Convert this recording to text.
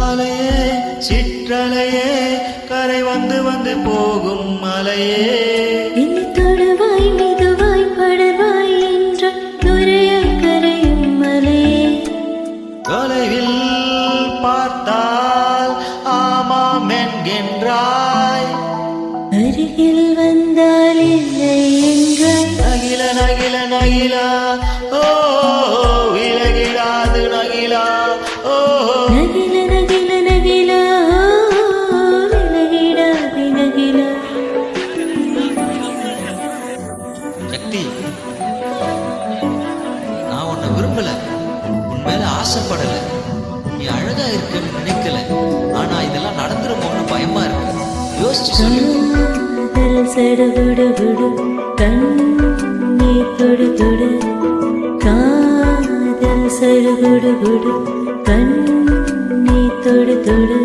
அலையே சிற்றலையே கரை வந்து வந்து போகும் மலையே என்னை தொடுவாய் மெதுவாய் படுவாய் என்ற நுரையாய் கரையும் மலையே தொலைவில் பார்த்தால் ஆமாம் என்கின்றாய் அருகில் வந்தால் இல்லை என்றாய் நகில நகில நகிலா ஓ விலகிடாது நகிலா ஓ நகில நகில நகில விலகிடாது நகில சக்தி நான் உன்னை விரும்பல உன் மேல ஆசைப்படல நீ அழகா இருக்குன்னு நினைக்கல ஆனா இதெல்லாம் நடந்துருமோன்னு பயமா இருக்கு யோசிச்சு சொல்லு காதல் சடுகுடு குடு கண்ணீ தொடு தொடு காதல் சடுகுடு குடு கண்ணீ தொடு தொடு